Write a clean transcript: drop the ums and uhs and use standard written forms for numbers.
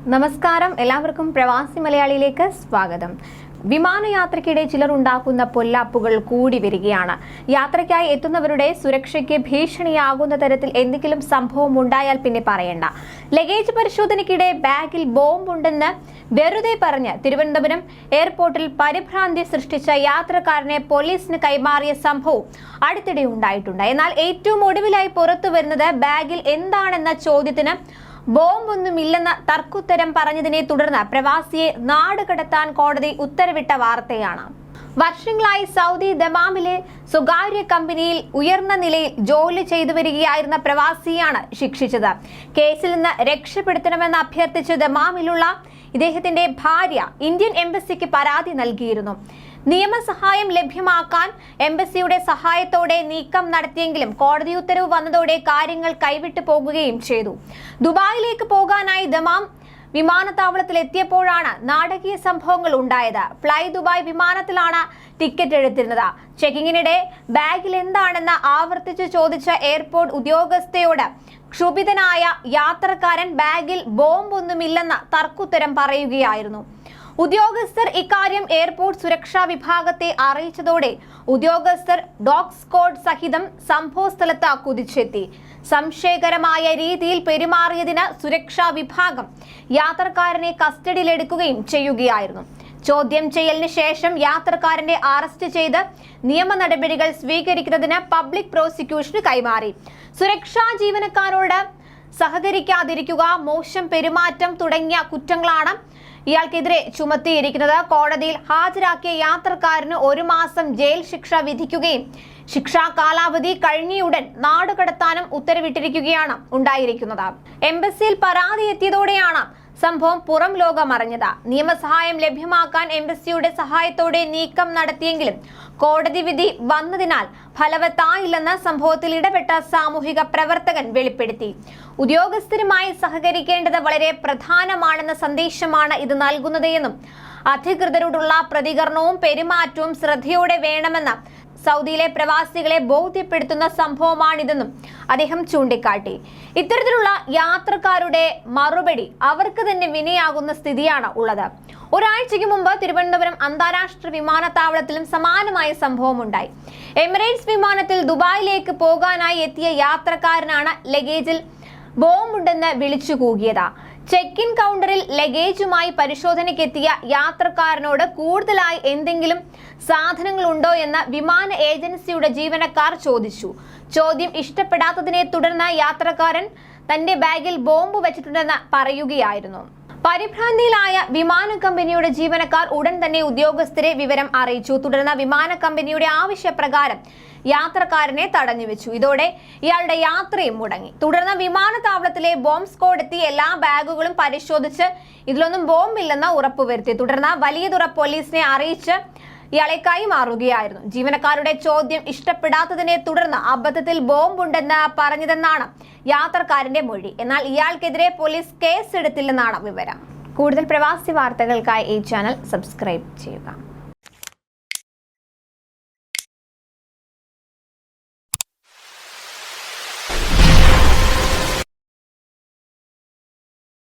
നമസ്കാരം, എല്ലാവർക്കും പ്രവാസി മലയാളിയിലേക്ക് സ്വാഗതം. വിമാനയാത്രയ്ക്കിടെ ചിലർ ഉണ്ടാക്കുന്ന പൊല്ലാപ്പുകൾ കൂടി വരികയാണ്. യാത്രയ്ക്കായി എത്തുന്നവരുടെ സുരക്ഷയ്ക്ക് ഭീഷണിയാകുന്ന തരത്തിൽ എന്തെങ്കിലും സംഭവം ഉണ്ടായാൽ പിന്നെ പറയണ്ട. ലഗേജ് പരിശോധനയ്ക്കിടെ ബാഗിൽ ബോംബുണ്ടെന്ന് വെറുതെ പറഞ്ഞ് തിരുവനന്തപുരം എയർപോർട്ടിൽ പരിഭ്രാന്തി സൃഷ്ടിച്ച യാത്രക്കാരനെ പോലീസിന് കൈമാറിയ സംഭവം അടുത്തിടെ ഉണ്ടായിട്ടുണ്ട്. എന്നാൽ ഏറ്റവും ഒടുവിലായി പുറത്തു വരുന്നത് ബാഗിൽ എന്താണെന്ന ചോദ്യത്തിന് ബോംബൊന്നുമില്ലെന്ന തർക്കുത്തരം പറഞ്ഞതിനെ തുടർന്ന് പ്രവാസിയെ നാട് കടത്താൻ കോടതി ഉത്തരവിട്ട വാർത്തയാണ്. വർഷങ്ങളായി സൗദി ദമാമിലെ സ്വകാര്യ കമ്പനിയിൽ ഉയർന്ന നിലയിൽ ജോലി ചെയ്തു വരികയായിരുന്ന പ്രവാസിയാണ് ശിക്ഷിച്ചത്. കേസിൽ നിന്ന് രക്ഷപ്പെടുത്തണമെന്ന് അഭ്യർത്ഥിച്ച് ദമാമിലുള്ള ഇദ്ദേഹത്തിന്റെ ഭാര്യ ഇന്ത്യൻ എംബസിക്ക് പരാതി നൽകിയിരുന്നു. നിയമസഹായം ലഭ്യമാക്കാൻ എംബസിയുടെ സഹായത്തോടെ നീക്കം നടത്തിയെങ്കിലും കോടതി ഉത്തരവ് വന്നതോടെ കാര്യങ്ങൾ കൈവിട്ടു പോകുകയും ചെയ്തു. ദുബായിലേക്ക് പോകാനായി ദമാം വിമാനത്താവളത്തിൽ എത്തിയപ്പോഴാണ് നാടകീയ സംഭവങ്ങൾ ഉണ്ടായത്. ഫ്ലൈ ദുബായ് വിമാനത്തിലാണ് ടിക്കറ്റ് എടുത്തിരുന്നത്. ചെക്കിങ്ങിനിടെ ബാഗിൽ എന്താണെന്ന് ആവർത്തിച്ചു ചോദിച്ച എയർപോർട്ട് ഉദ്യോഗസ്ഥയോട് ക്ഷുഭിതനായ യാത്രക്കാരൻ ബാഗിൽ ബോംബൊന്നുമില്ലെന്ന തർക്കുത്തരം പറയുകയായിരുന്നു. ഉദ്യോഗസ്ഥർ ഇക്കാര്യം എയർപോർട്ട് സുരക്ഷാ വിഭാഗത്തെ അറിയിച്ചതോടെ ഉദ്യോഗസ്ഥർ ഡോഗ് സ്ക്വാഡ് സഹിതം സംഭവ സ്ഥലത്ത് കുതിച്ചെത്തി. സംശയകരമായ രീതിയിൽ പെരുമാറിയതിന് സുരക്ഷാ വിഭാഗം യാത്രക്കാരനെ കസ്റ്റഡിയിലെടുക്കുകയും ചെയ്യുകയായിരുന്നു. ചോദ്യം ചെയ്യലിന് ശേഷം യാത്രക്കാരനെ അറസ്റ്റ് ചെയ്ത് നിയമ നടപടികൾ സ്വീകരിക്കുന്നതിന് പബ്ലിക് പ്രോസിക്യൂഷന് കൈമാറി. സുരക്ഷാ ജീവനക്കാരോട് സഹകരിക്കാതിരിക്കുക, മോശം പെരുമാറ്റം തുടങ്ങിയ കുറ്റങ്ങളാണ് ഇയാൾക്കെതിരെ ചുമത്തിയിരിക്കുന്നത്. കോടതിയിൽ ഹാജരാക്കിയ യാത്രക്കാരന് 1 മാസം ജയിൽ ശിക്ഷ വിധിക്കുകയും ശിക്ഷാ കാലാവധി കഴിഞ്ഞയുടൻ നാടുകടത്താനും ഉത്തരവിട്ടിരിക്കുകയാണ് ഉണ്ടായിരിക്കുന്നത്. എംബസിയിൽ പരാതി എത്തിയതോടെയാണ് സംഭവം പുറം ലോകം അറിഞ്ഞത്. നിയമസഹായം ലഭ്യമാക്കാൻ എംബസിയുടെ സഹായത്തോടെ നീക്കം നടത്തിയെങ്കിലും കോടതി വിധി വന്നതിനാൽ ഫലവത്തായില്ലെന്ന് സംഭവത്തിൽ ഇടപെട്ട സാമൂഹിക പ്രവർത്തകൻ വെളിപ്പെടുത്തി. ഉദ്യോഗസ്ഥരുമായി സഹകരിക്കേണ്ടത് വളരെ പ്രധാനമാണെന്ന സന്ദേശമാണ് ഇത് നൽകുന്നത് എന്നും അധികൃതരോടുള്ള പ്രതികരണവും പെരുമാറ്റവും ശ്രദ്ധയോടെ വേണമെന്ന് സൗദിയിലെ പ്രവാസികളെ ബോധ്യപ്പെടുത്തുന്ന സംഭവമാണിതെന്നും അദ്ദേഹം ചൂണ്ടിക്കാട്ടി. ഇത്തരത്തിലുള്ള യാത്രക്കാരുടെ മറുപടി അവർക്ക് തന്നെ വിനയാകുന്ന സ്ഥിതിയാണ് ഉള്ളത്. ഒരാഴ്ചയ്ക്ക് മുമ്പ് തിരുവനന്തപുരം അന്താരാഷ്ട്ര വിമാനത്താവളത്തിലും സമാനമായ സംഭവം ഉണ്ടായി. എമിറേറ്റ്സ് വിമാനത്തിൽ ദുബായിലേക്ക് പോകാനായി എത്തിയ യാത്രക്കാരനാണ് ലഗേജിൽ ബോംബുണ്ടെന്ന് വിളിച്ചു കൂകിയത്. ചെക്ക് ഇൻ കൗണ്ടറിൽ ലഗേജുമായി പരിശോധനയ്ക്കെത്തിയ യാത്രക്കാരനോട് കൂടുതലായി എന്തെങ്കിലും സാധനങ്ങളുണ്ടോ എന്ന് വിമാന ഏജൻസിയുടെ ജീവനക്കാർ ചോദിച്ചു. ചോദ്യം ഇഷ്ടപ്പെടാത്തതിനെ തുടർന്ന് യാത്രക്കാരൻ തന്റെ ബാഗിൽ ബോംബ് വെച്ചിട്ടുണ്ടെന്ന് പറയുകയായിരുന്നു. പരിഭ്രാന്തിയിലായ വിമാന കമ്പനിയുടെ ജീവനക്കാർ ഉടൻ തന്നെ ഉദ്യോഗസ്ഥരെ വിവരം അറിയിച്ചു. തുടർന്ന് വിമാന കമ്പനിയുടെ ആവശ്യപ്രകാരം യാത്രക്കാരനെ തടഞ്ഞുവെച്ചു. ഇതോടെ ഇയാളുടെ യാത്രയും മുടങ്ങി. തുടർന്ന് വിമാനത്താവളത്തിലെ ബോംബ് സ്ക്വാഡ് എത്തി എല്ലാ ബാഗുകളും പരിശോധിച്ച് ഇതിലൊന്നും ബോംബില്ലെന്ന് ഉറപ്പുവരുത്തി. തുടർന്ന് വലിയതുറ പോലീസിനെ അറിയിച്ച് ഇയാളെ കൈമാറുകയായിരുന്നു. ജീവനക്കാരുടെ ചോദ്യം ഇഷ്ടപ്പെടാത്തതിനെ തുടർന്ന് അബദ്ധത്തിൽ ബോംബുണ്ടെന്ന് പറഞ്ഞതെന്നാണ് യാത്രക്കാരന്റെ മൊഴി. എന്നാൽ ഇയാൾക്കെതിരെ പോലീസ് കേസെടുത്തില്ലെന്നാണ് വിവരം. കൂടുതൽ പ്രവാസി വാർത്തകൾക്കായി ഈ ചാനൽ സബ്സ്ക്രൈബ് ചെയ്യുക.